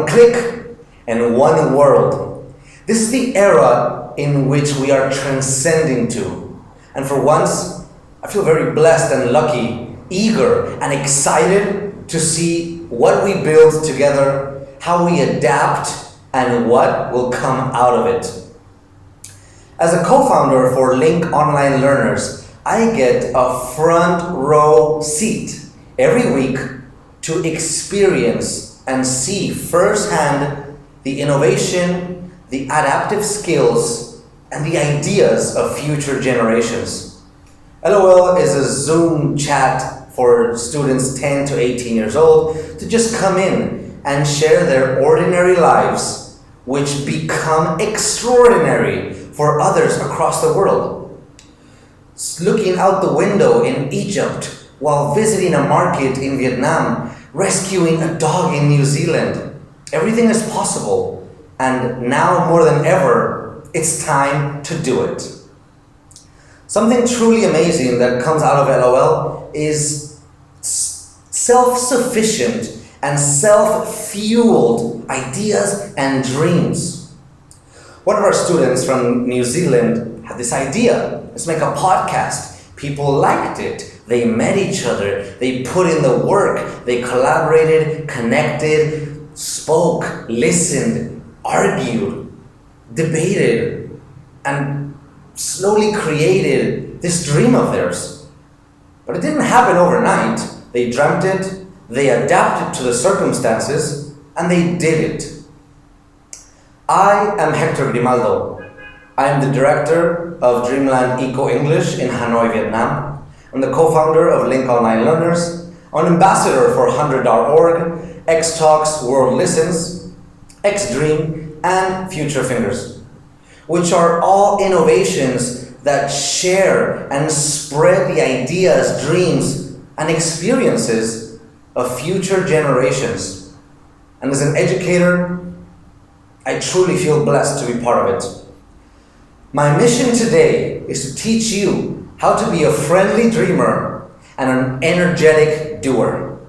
click and one world. This is the era in which we are transcending to. And for once, I feel very blessed and lucky, eager and excited to see what we build together, how we adapt, and what will come out of it. As a co-founder for Link Online Learners, I get a front row seat every week to experience and see firsthand the innovation, the adaptive skills, and the ideas of future generations. LOL is a Zoom chat for students 10 to 18 years old to just come in and share their ordinary lives, which become extraordinary for others across the world. Looking out the window in Egypt while visiting a market in Vietnam, rescuing a dog in New Zealand. Everything is possible, and now more than ever, it's time to do it. Something truly amazing that comes out of LOL is self-sufficient and self-fueled ideas and dreams. One of our students from New Zealand had this idea. Let's make a podcast. People liked it. They met each other. They put in the work. They collaborated, connected, spoke, listened, argued, debated, and slowly created this dream of theirs. But it didn't happen overnight. They dreamt it, they adapted to the circumstances, and they did it. I am Hector Grimaldo. I am the director of Dreamland Eco-English in Hanoi, Vietnam. I'm the co-founder of Link Online Learners. I'm an ambassador for 100.org, X-Talks World Listens, X-Dream, and Future Fingers, which are all innovations that share and spread the ideas, dreams, and experiences of future generations. And as an educator, I truly feel blessed to be part of it. My mission today is to teach you how to be a friendly dreamer and an energetic doer.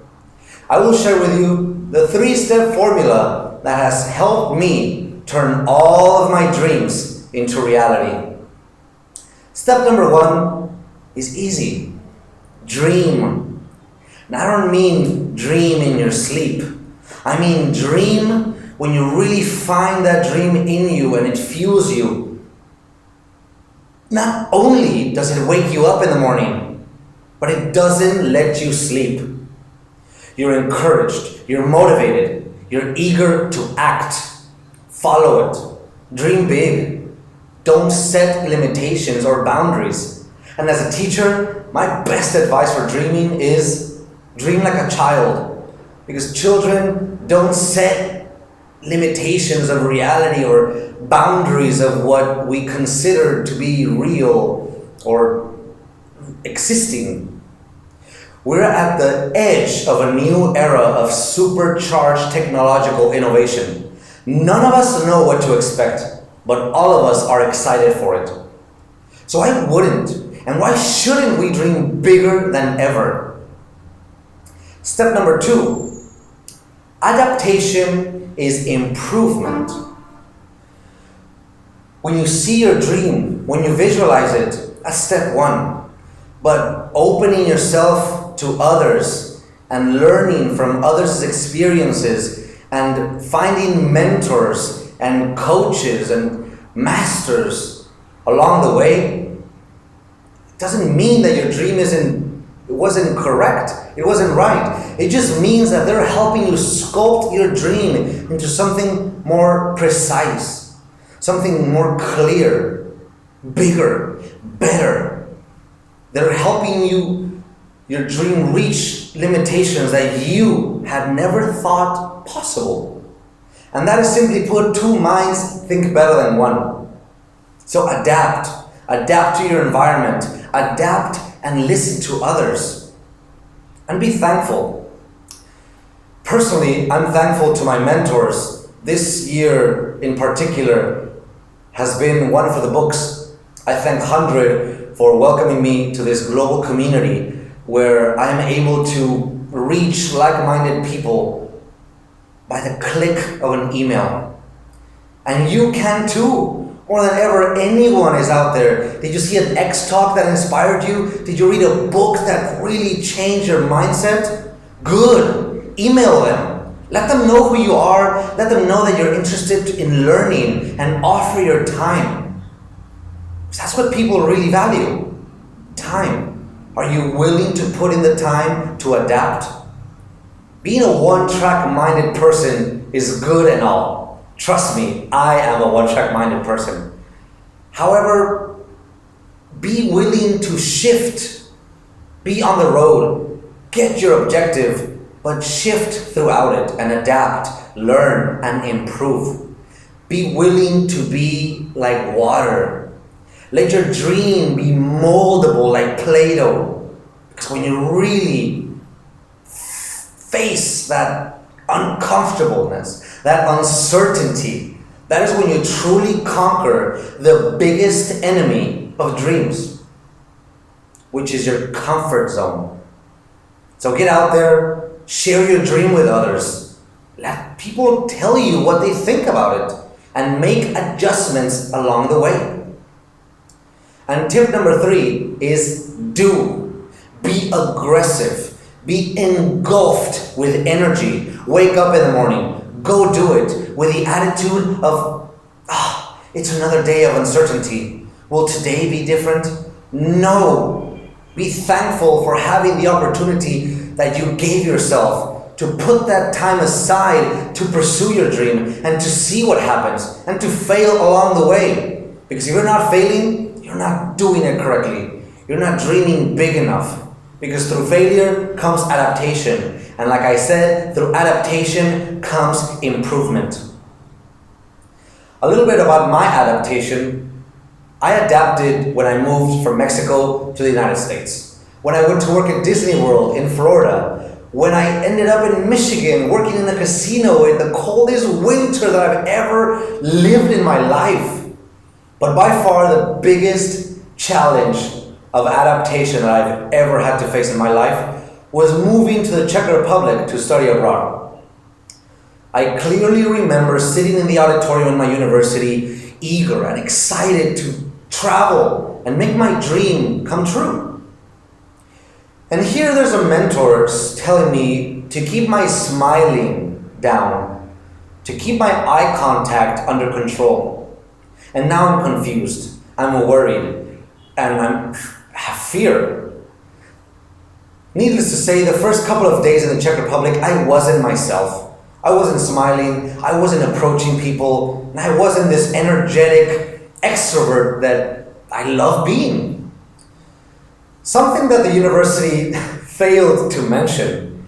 I will share with you the 3-step formula that has helped me turn all of my dreams into reality. Step number 1 is easy. Dream. Now, I don't mean dream in your sleep. I mean dream when you really find that dream in you and it fuels you. Not only does it wake you up in the morning, but it doesn't let you sleep. You're encouraged, you're motivated, you're eager to act. Follow it. Dream big. Don't set limitations or boundaries. And as a teacher, my best advice for dreaming is dream like a child. Because children don't set limitations of reality or boundaries of what we consider to be real or existing. We're at the edge of a new era of supercharged technological innovation. None of us know what to expect, but all of us are excited for it. So why wouldn't and why shouldn't we dream bigger than ever? Step number 2, adaptation is improvement. When you see your dream, when you visualize it, that's step 1. But opening yourself to others and learning from others' experiences and finding mentors and coaches and masters along the way doesn't mean that your dream wasn't correct, it wasn't right. It just means that they're helping you sculpt your dream into something more precise, something more clear, bigger, better. They're helping your dream reach limitations that you had never thought possible. And that is simply put, 2 minds think better than 1. So adapt to your environment, adapt and listen to others, and be thankful. Personally, I'm thankful to my mentors. This year in particular has been one for the books. I thank 100 for welcoming me to this global community where I'm able to reach like-minded people by the click of an email. And you can too. More than ever, anyone is out there. Did you see an X talk that inspired you? Did you read a book that really changed your mindset? Good. Email them. Let them know who you are. Let them know that you're interested in learning and offer your time. Because that's what people really value. Time. Are you willing to put in the time to adapt? Being a one-track minded person is good and all. Trust me, I am a one-track minded person. However, be willing to shift. Be on the road. Get your objective, but shift throughout it and adapt, learn, and improve. Be willing to be like water. Let your dream be moldable like Play-Doh. Because when you really face that uncomfortableness, that uncertainty, that is when you truly conquer the biggest enemy of dreams, which is your comfort zone. So get out there, share your dream with others. Let people tell you what they think about it and make adjustments along the way. And tip number 3 is do. Be aggressive. Be engulfed with energy. Wake up in the morning. Go do it with the attitude of, it's another day of uncertainty. Will today be different? No. Be thankful for having the opportunity that you gave yourself to put that time aside to pursue your dream and to see what happens and to fail along the way. Because if you're not failing, you're not doing it correctly. You're not dreaming big enough. Because through failure comes adaptation. And like I said, through adaptation comes improvement. A little bit about my adaptation. I adapted when I moved from Mexico to the United States. When I went to work at Disney World in Florida. When I ended up in Michigan working in a casino in the coldest winter that I've ever lived in my life. But by far the biggest challenge of adaptation that I've ever had to face in my life was moving to the Czech Republic to study abroad. I clearly remember sitting in the auditorium in my university, eager and excited to travel and make my dream come true. And here there's a mentor telling me to keep my smiling down, to keep my eye contact under control. And now I'm confused, I'm worried, and I have fear. Needless to say, the first couple of days in the Czech Republic, I wasn't myself. I wasn't smiling, I wasn't approaching people, and I wasn't this energetic extrovert that I love being. Something that the university failed to mention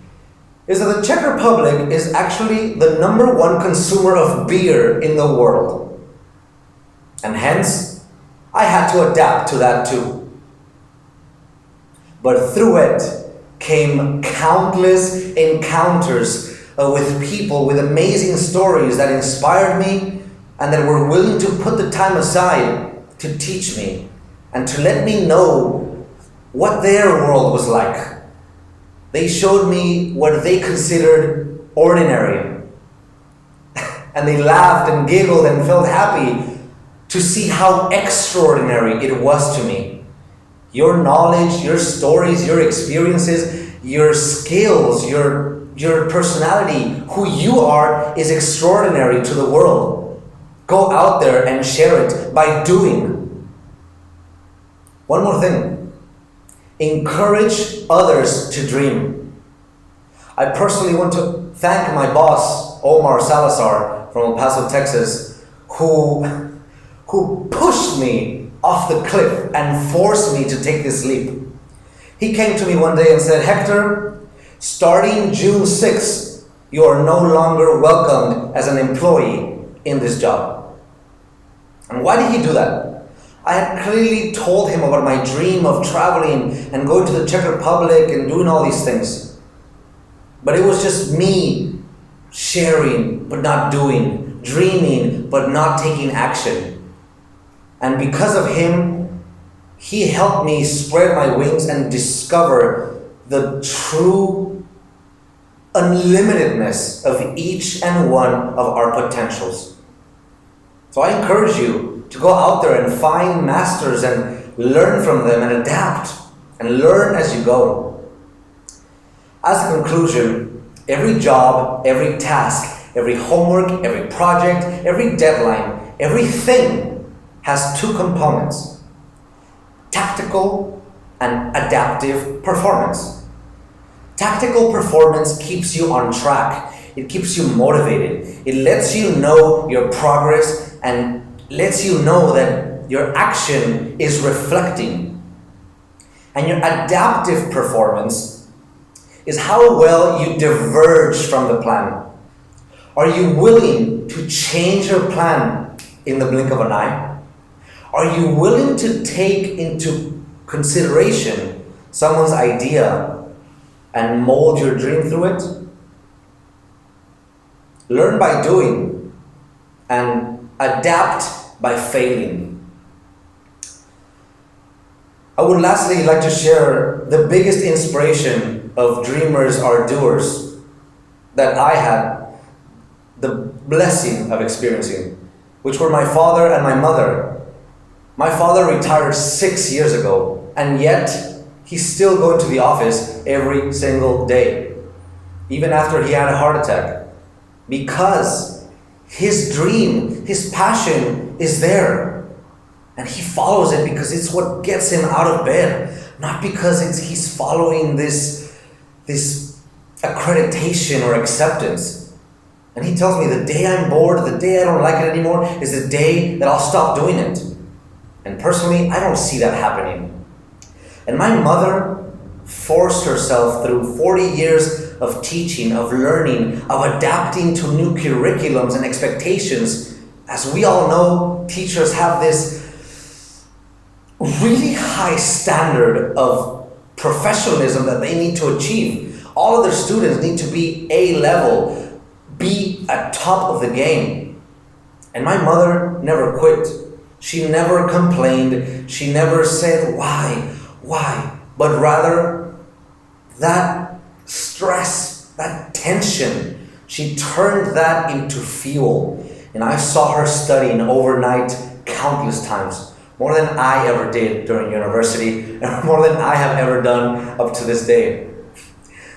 is that the Czech Republic is actually the #1 consumer of beer in the world. And hence, I had to adapt to that too. But through it came countless encounters with people with amazing stories that inspired me and that were willing to put the time aside to teach me and to let me know what their world was like. They showed me what they considered ordinary. And they laughed and giggled and felt happy to see how extraordinary it was to me. Your knowledge, your stories, your experiences, your skills, your personality, who you are is extraordinary to the world. Go out there and share it by doing. One more thing. Encourage others to dream. I personally want to thank my boss, Omar Salazar from El Paso, Texas, who pushed me off the cliff and forced me to take this leap. He came to me one day and said, "Hector, starting June 6th, you are no longer welcomed as an employee in this job." And why did he do that? I had clearly told him about my dream of traveling and going to the Czech Republic and doing all these things. But it was just me sharing but not doing, dreaming but not taking action. And because of him, he helped me spread my wings and discover the true unlimitedness of each and one of our potentials. So I encourage you to go out there and find masters and learn from them and adapt and learn as you go. As a conclusion, every job, every task, every homework, every project, every deadline, everything has two components: tactical and adaptive performance. Tactical performance keeps you on track. It keeps you motivated. It lets you know your progress and lets you know that your action is reflecting. And your adaptive performance is how well you diverge from the plan. Are you willing to change your plan in the blink of an eye? Are you willing to take into consideration someone's idea and mold your dream through it? Learn by doing and adapt by failing. I would lastly like to share the biggest inspiration of dreamers are doers that I had the blessing of experiencing, which were my father and my mother. My father retired 6 years ago, and yet he's still going to the office every single day, even after he had a heart attack, because his dream, his passion is there, and he follows it because it's what gets him out of bed, not because he's following this accreditation or acceptance. And he tells me the day I'm bored, the day I don't like it anymore, is the day that I'll stop doing it. And personally, I don't see that happening. And my mother forced herself through 40 years of teaching, of learning, of adapting to new curriculums and expectations. As we all know, teachers have this really high standard of professionalism that they need to achieve. All of their students need to be A level, be at top of the game. And my mother never quit. She never complained. She never said, why? But rather, that stress, that tension, she turned that into fuel. And I saw her studying overnight countless times, more than I ever did during university, and more than I have ever done up to this day.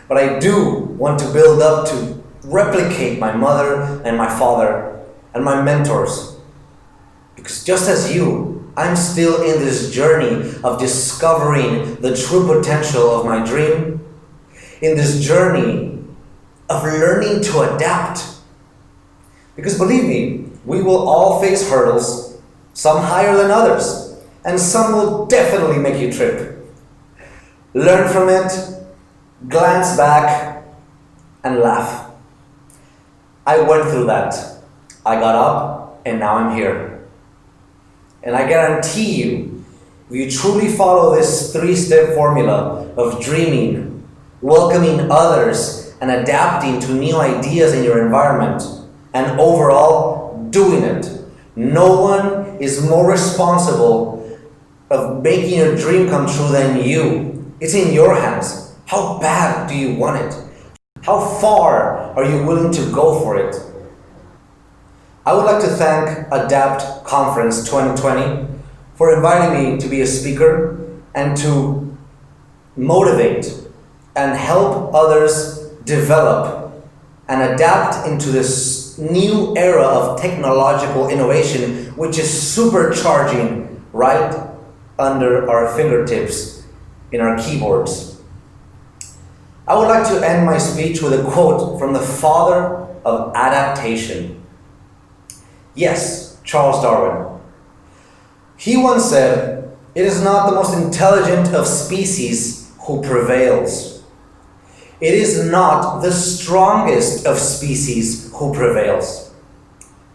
But I do want to build up to replicate my mother and my father and my mentors. Because just as you, I'm still in this journey of discovering the true potential of my dream, in this journey of learning to adapt. Because believe me, we will all face hurdles, some higher than others, and some will definitely make you trip. Learn from it, glance back, and laugh. I went through that. I got up, and now I'm here. And I guarantee you, if you truly follow this 3-step formula of dreaming, welcoming others, and adapting to new ideas in your environment, and overall doing it, no one is more responsible of making your dream come true than you. It's in your hands. How bad do you want it? How far are you willing to go for it? I would like to thank Adapt Conference 2020 for inviting me to be a speaker and to motivate and help others develop and adapt into this new era of technological innovation, which is supercharging right under our fingertips in our keyboards. I would like to end my speech with a quote from the father of adaptation. Yes, Charles Darwin. He once said, "It is not the most intelligent of species who prevails. It is not the strongest of species who prevails,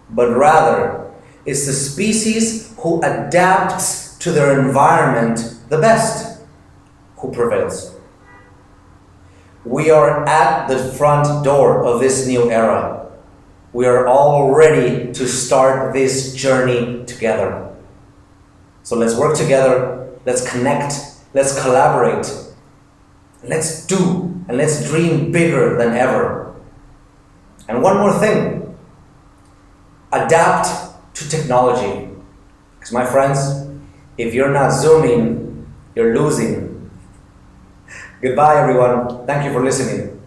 but rather it's the species who adapts to their environment the best who prevails." We are at the front door of this new era. We are all ready to start this journey together. So let's work together, let's connect, let's collaborate, let's do and let's dream bigger than ever. And one more thing, adapt to technology. Because my friends, if you're not zooming, you're losing. Goodbye everyone, thank you for listening.